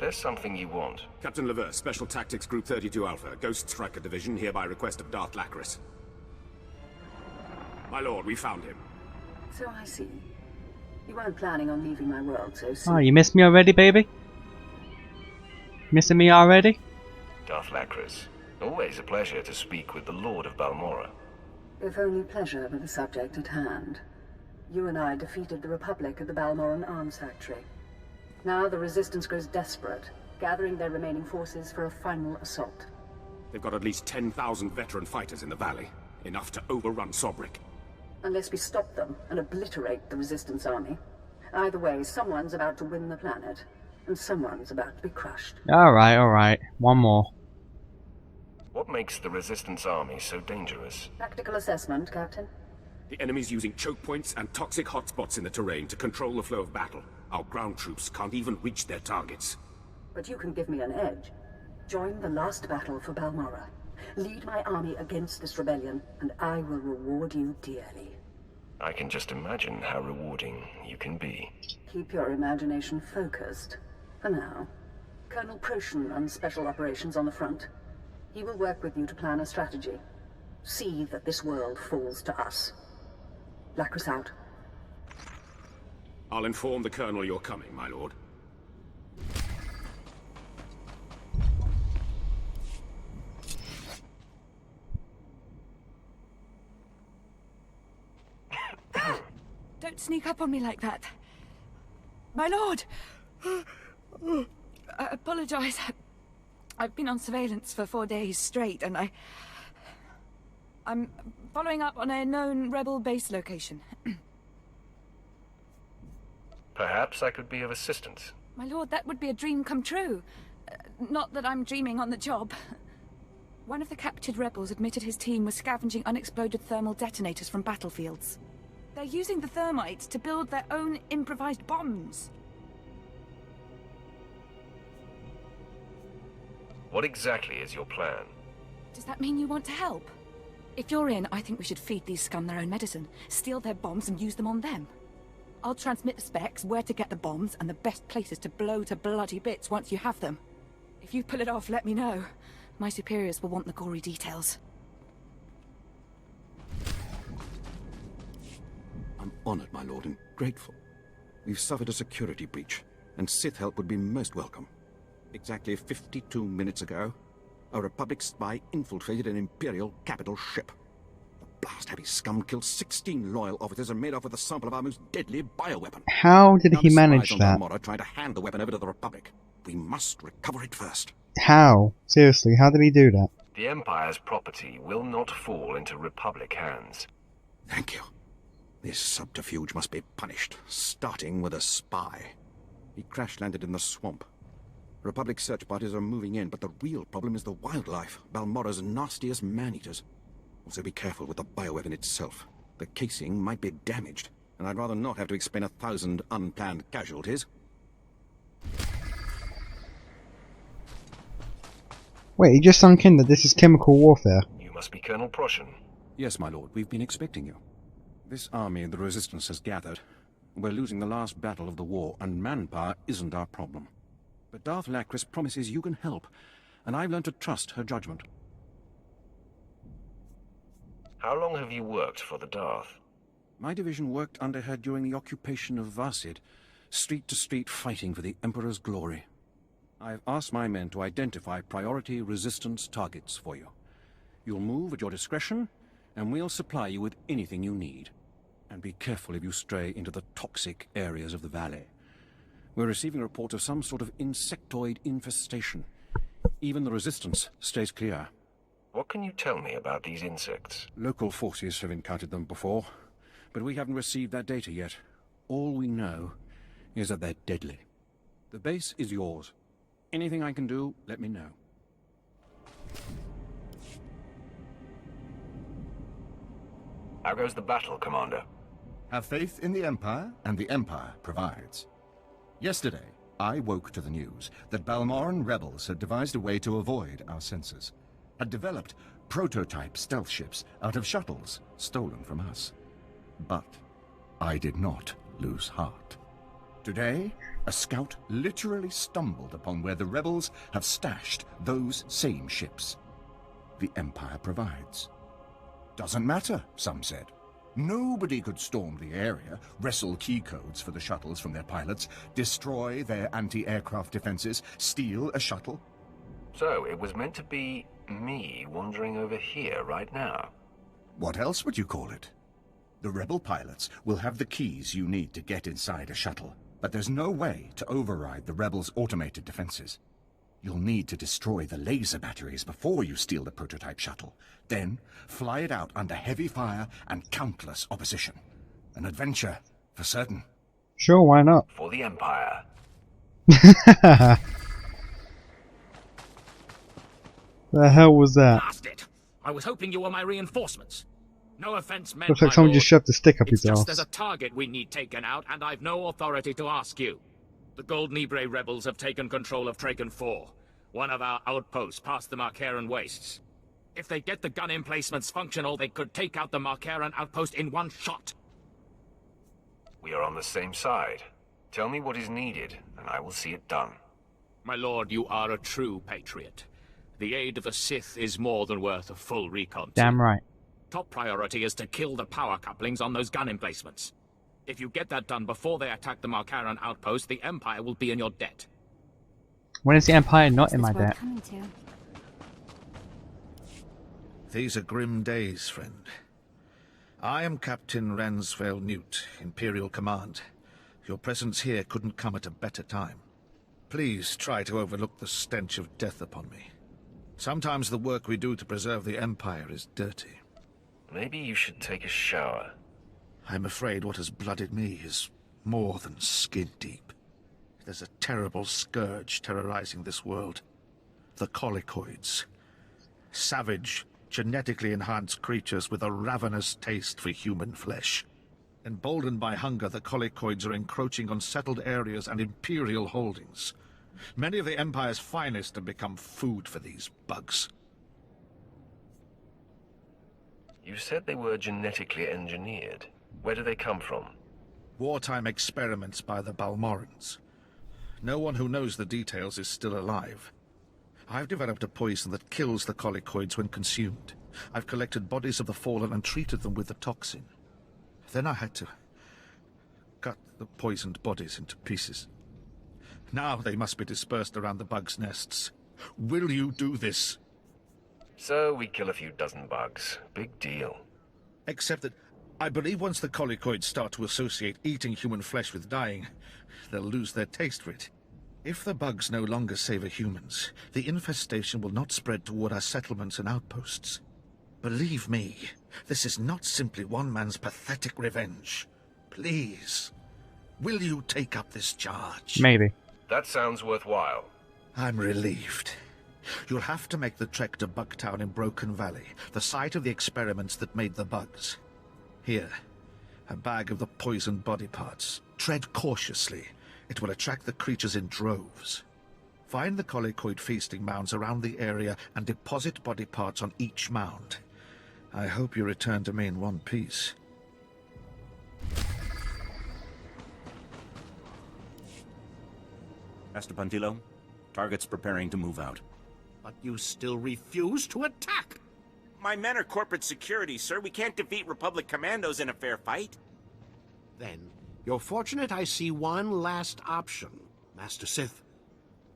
there something you want? Captain Lever, Special Tactics Group 32 Alpha, Ghost Striker Division, here by request of Darth Lacris. My lord, we found him. So I see. You weren't planning on leaving my world so soon. Oh, you missed me already, baby? Missing me already? Darth Lacris. Always a pleasure to speak with the Lord of Balmorra. If only pleasure were the subject at hand. You and I defeated the Republic at the Balmorran Arms Factory. Now the Resistance grows desperate, gathering their remaining forces for a final assault. They've got at least 10,000 veteran fighters in the valley. Enough to overrun Sobrik. Unless we stop them and obliterate the Resistance army. Either way, someone's about to win the planet, and someone's about to be crushed. Alright. One more. What makes the Resistance army so dangerous? Tactical assessment, Captain. The enemy's using choke points and toxic hotspots in the terrain to control the flow of battle. Our ground troops can't even reach their targets. But you can give me an edge. Join the last battle for Balmorra. Lead my army against this rebellion, and I will reward you dearly. I can just imagine how rewarding you can be. Keep your imagination focused. For now. Colonel Proshin runs special operations on the front. He will work with you to plan a strategy. See that this world falls to us. Lacris out. I'll inform the Colonel you're coming, my lord. Don't sneak up on me like that. My lord! I apologize. I've been on surveillance for 4 days straight, and I'm following up on a known rebel base location. Perhaps I could be of assistance. My lord, that would be a dream come true. Not that I'm dreaming on the job. One of the captured rebels admitted his team was scavenging unexploded thermal detonators from battlefields. They're using the thermite to build their own improvised bombs. What exactly is your plan? Does that mean you want to help? If you're in, I think we should feed these scum their own medicine, steal their bombs and use them on them. I'll transmit the specs, where to get the bombs, and the best places to blow to bloody bits once you have them. If you pull it off, let me know. My superiors will want the gory details. I'm honored, my lord, and grateful. We've suffered a security breach, and Sith help would be most welcome. Exactly 52 minutes ago, a Republic spy infiltrated an Imperial capital ship. The blast-heavy scum killed 16 loyal officers and made off with a sample of our most deadly bioweapon. How did he manage that? Now the spies on Balmorra trying to hand the weapon over to the Republic. We must recover it first. How? Seriously, how did he do that? The Empire's property will not fall into Republic hands. Thank you. This subterfuge must be punished, starting with a spy. He crash-landed in the swamp. Republic search parties are moving in, but the real problem is the wildlife, Balmorra's nastiest man-eaters. Also be careful with the bioweapon itself. The casing might be damaged, and I'd rather not have to explain 1,000 unplanned casualties. Wait, he just sunk in that this is chemical warfare. You must be Colonel Proshin. Yes, my lord, we've been expecting you. This army the Resistance has gathered. We're losing the last battle of the war, and manpower isn't our problem. But Darth Lacris promises you can help, and I've learned to trust her judgment. How long have you worked for the Darth? My division worked under her during the occupation of Varsid, street to street fighting for the Emperor's glory. I've asked my men to identify priority Resistance targets for you. You'll move at your discretion, and we'll supply you with anything you need. And be careful if you stray into the toxic areas of the valley. We're receiving reports of some sort of insectoid infestation. Even the Resistance stays clear. What can you tell me about these insects? Local forces have encountered them before, but we haven't received that data yet. All we know is that they're deadly. The base is yours. Anything I can do, let me know. How goes the battle, Commander? Have faith in the Empire, and the Empire provides. Yesterday, I woke to the news that Balmorran rebels had devised a way to avoid our sensors, had developed prototype stealth ships out of shuttles stolen from us. But I did not lose heart. Today, a scout literally stumbled upon where the rebels have stashed those same ships. The Empire provides. Doesn't matter, some said. Nobody could storm the area, wrestle key codes for the shuttles from their pilots, destroy their anti-aircraft defenses, steal a shuttle. So, it was meant to be me wandering over here right now. What else would you call it? The rebel pilots will have the keys you need to get inside a shuttle, but there's no way to override the rebels' automated defenses. You'll need to destroy the laser batteries before you steal the prototype shuttle, then fly it out under heavy fire and countless opposition. An adventure, for certain. Sure, why not? For the Empire. The hell was that? Blast it! I was hoping you were my reinforcements. No offense meant, Looks like my someone lord. just shoved a stick up It's his just ass. there's a target we need taken out, and I've no authority to ask you. The Gold Libre rebels have taken control of Traken 4, one of our outposts past the Marcaran wastes. If they get the gun emplacements functional, they could take out the Marcaran outpost in one shot. We are on the same side. Tell me what is needed, and I will see it done. My lord, you are a true patriot. The aid of the Sith is more than worth a full recon. Damn right. Top priority is to kill the power couplings on those gun emplacements. If you get that done before they attack the Marcaran outpost, the Empire will be in your debt. When is the Empire not in What's my this world debt? coming to? These are grim days, friend. I am Captain Ransvale Newt, Imperial Command. Your presence here couldn't come at a better time. Please try to overlook the stench of death upon me. Sometimes the work we do to preserve the Empire is dirty. Maybe you should take a shower. I'm afraid what has blooded me is more than skin deep. There's a terrible scourge terrorizing this world. The Colicoids. Savage, genetically enhanced creatures with a ravenous taste for human flesh. Emboldened by hunger, the Colicoids are encroaching on settled areas and Imperial holdings. Many of the Empire's finest have become food for these bugs. You said they were genetically engineered. Where do they come from? Wartime experiments by the Balmorans. No one who knows the details is still alive. I've developed a poison that kills the Colicoids when consumed. I've collected bodies of the fallen and treated them with the toxin. Then I had to cut the poisoned bodies into pieces. Now they must be dispersed around the bugs' nests. Will you do this? So we kill a few dozen bugs. Big deal. Except that I believe once the Colicoids start to associate eating human flesh with dying, they'll lose their taste for it. If the bugs no longer savor humans, the infestation will not spread toward our settlements and outposts. Believe me, this is not simply one man's pathetic revenge. Please, will you take up this charge? Maybe. That sounds worthwhile. I'm relieved. You'll have to make the trek to Bugtown in Broken Valley, the site of the experiments that made the bugs. Here, a bag of the poisoned body parts. Tread cautiously. It will attract the creatures in droves. Find the Colicoid feasting mounds around the area and deposit body parts on each mound. I hope you return to me in one piece. Master Puntillo, target's preparing to move out. But you still refuse to attack. My men are corporate security, sir. We can't defeat Republic commandos in a fair fight. Then, you're fortunate I see one last option, Master Sith.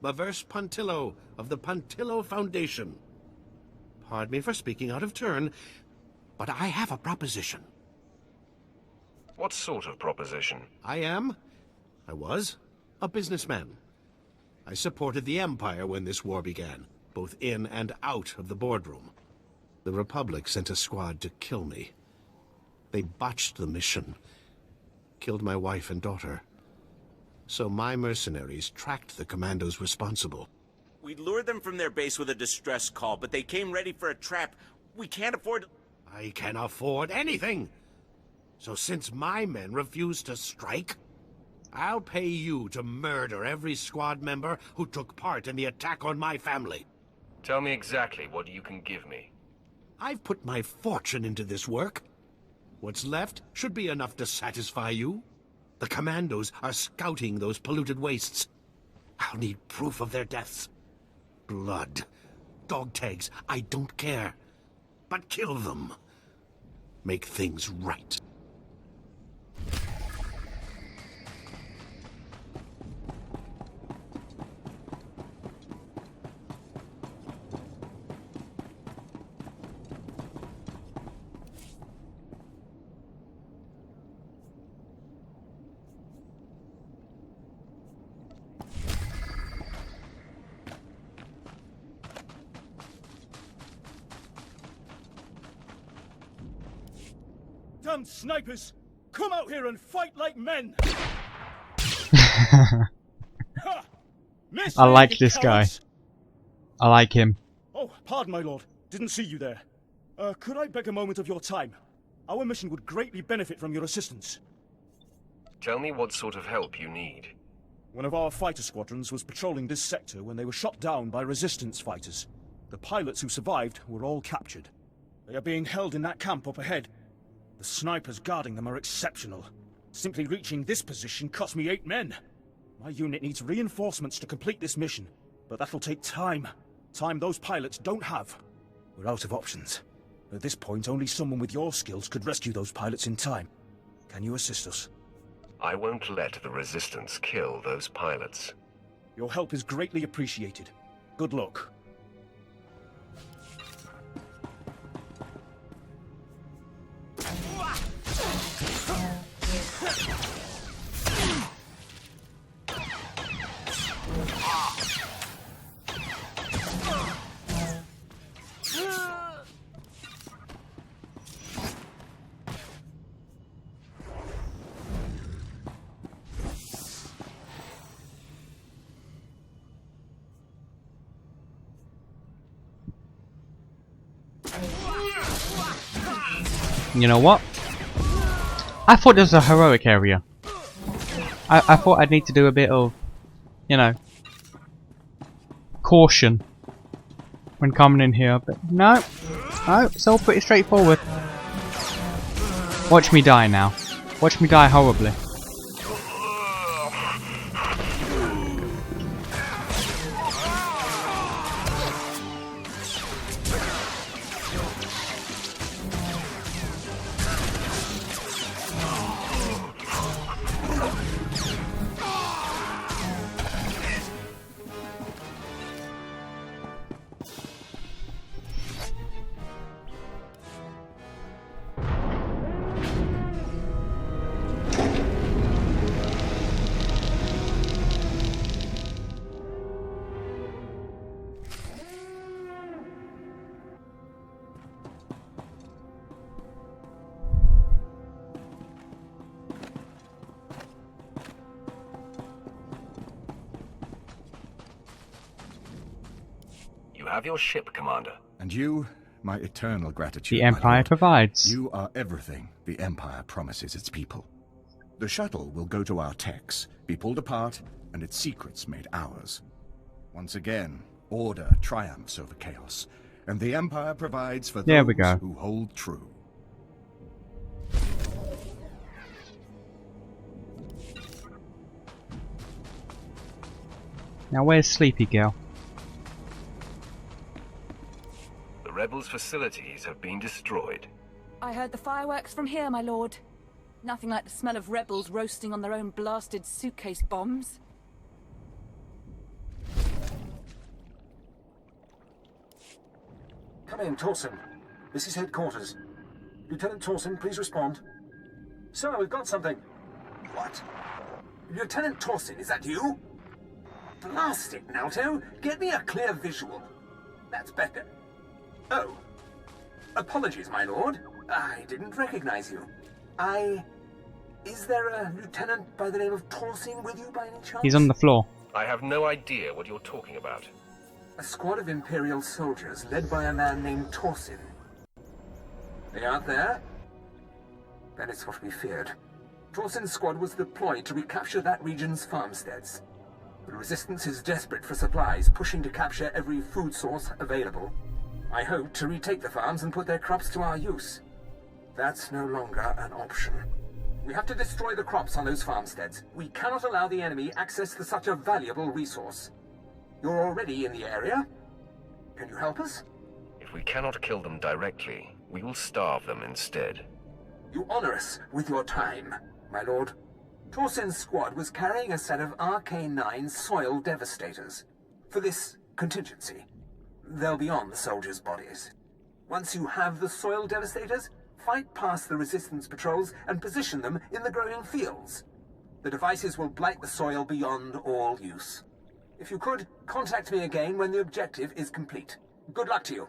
Maverse Puntillo of the Puntillo Foundation. Pardon me for speaking out of turn, but I have a proposition. What sort of proposition? I was, a businessman. I supported the Empire when this war began, both in and out of the boardroom. The Republic sent a squad to kill me. They botched the mission, killed my wife and daughter. So my mercenaries tracked the commandos responsible. We lured them from their base with a distress call, but they came ready for a trap. We can't afford... I can afford anything. So since my men refuse to strike, I'll pay you to murder every squad member who took part in the attack on my family. Tell me exactly what you can give me. I've put my fortune into this work. What's left should be enough to satisfy you. The commandos are scouting those polluted wastes. I'll need proof of their deaths. Blood. Dog tags. I don't care. But kill them. Make things right. Damn snipers! Come out here and fight like men! I like this guy. I like him. Oh, pardon, my lord. Didn't see you there. Could I beg a moment of your time? Our mission would greatly benefit from your assistance. Tell me what sort of help you need. One of our fighter squadrons was patrolling this sector when they were shot down by resistance fighters. The pilots who survived were all captured. They are being held in that camp up ahead. The snipers guarding them are exceptional. Simply reaching this position cost me 8 men. My unit needs reinforcements to complete this mission, but that'll take time. Time those pilots don't have. We're out of options. At this point, only someone with your skills could rescue those pilots in time. Can you assist us? I won't let the Resistance kill those pilots. Your help is greatly appreciated. Good luck. You know what? I thought this was a heroic area. I thought I'd need to do a bit of, you know, caution when coming in here, but no, it's all pretty straightforward. Watch me die now. Watch me die horribly. You have your ship, Commander. And you, my eternal gratitude. The Empire provides. You are everything the Empire promises its people. The shuttle will go to our techs, be pulled apart, and its secrets made ours. Once again, order triumphs over chaos, and the Empire provides for There we those go. who hold true. Now where's Sleepy Girl? The rebels' facilities have been destroyed. I heard the fireworks from here, my lord. Nothing like the smell of rebels roasting on their own blasted suitcase bombs. Come in, Torsen. This is headquarters. Lieutenant Torsen, please respond. Sir, we've got something. What? Lieutenant Torsen, is that you? Blast it, Naoto. Get me a clear visual. That's better. Oh. Apologies, my lord. I didn't recognize you. Is there a lieutenant by the name of Torsen with you by any chance? He's on the floor. I have no idea what you're talking about. A squad of Imperial soldiers led by a man named Torsen. They aren't there? That is what we feared. Torsen's squad was deployed to recapture that region's farmsteads. The Resistance is desperate for supplies, pushing to capture every food source available. I hope to retake the farms and put their crops to our use. That's no longer an option. We have to destroy the crops on those farmsteads. We cannot allow the enemy access to such a valuable resource. You're already in the area. Can you help us? If we cannot kill them directly, we will starve them instead. You honor us with your time, my lord. Torsen's squad was carrying a set of RK-9 soil devastators. For this contingency. They'll be on the soldiers' bodies. Once you have the soil devastators, fight past the resistance patrols and position them in the growing fields. The devices will blight the soil beyond all use. If you could, contact me again when the objective is complete. Good luck to you.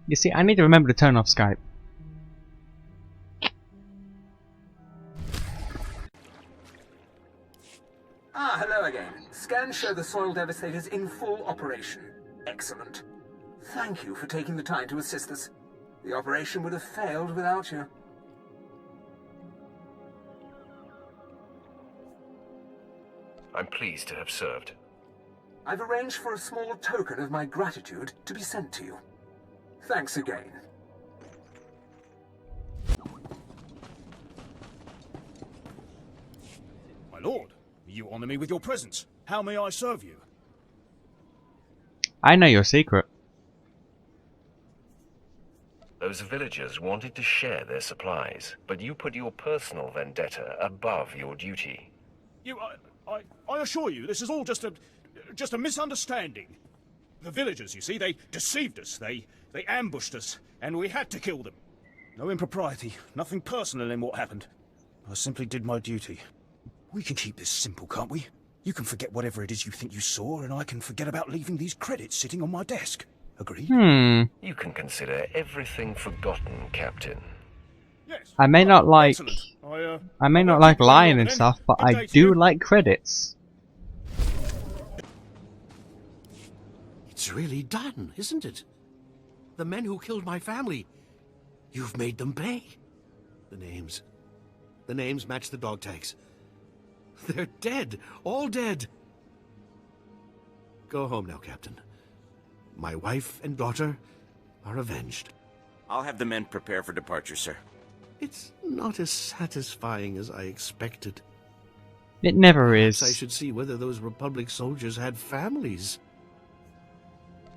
You see, I need to remember to turn off Skype. Ah, hello again. Scans show the soil devastators in full operation. Excellent. Thank you for taking the time to assist us. The operation would have failed without you. I'm pleased to have served. I've arranged for a small token of my gratitude to be sent to you. Thanks again. My lord, you honor me with your presence. How may I serve you? I know your secret. Those villagers wanted to share their supplies, but you put your personal vendetta above your duty. I assure you, this is all just a misunderstanding. The villagers, you see, they deceived us. They ambushed us, and we had to kill them. No impropriety, nothing personal in what happened. I simply did my duty. We can keep this simple, can't we? You can forget whatever it is you think you saw, and I can forget about leaving these credits sitting on my desk. Agreed? You can consider everything forgotten, Captain. Yes. I may not like... I may I not won't like keep you lying longer and then. stuff, but Good day I to do you. like credits. It's really done, isn't it? The men who killed my family. You've made them pay. The names. The names match the dog tags. They're dead. All dead. Go home now, Captain. My wife and daughter are avenged. I'll have the men prepare for departure, sir. It's not as satisfying as I expected. It never Perhaps I is. should see whether those Republic soldiers had families.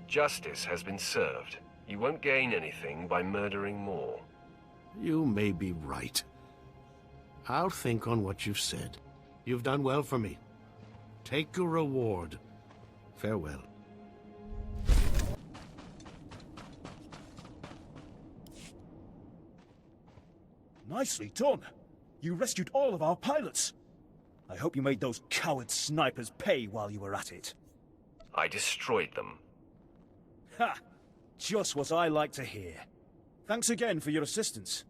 Justice has been served. You won't gain anything by murdering more. You may be right. I'll think on what you've said. You've done well for me. Take your reward. Farewell. Nicely done. You rescued all of our pilots. I hope you made those coward snipers pay while you were at it. I destroyed them. Ha! Just what I like to hear. Thanks again for your assistance.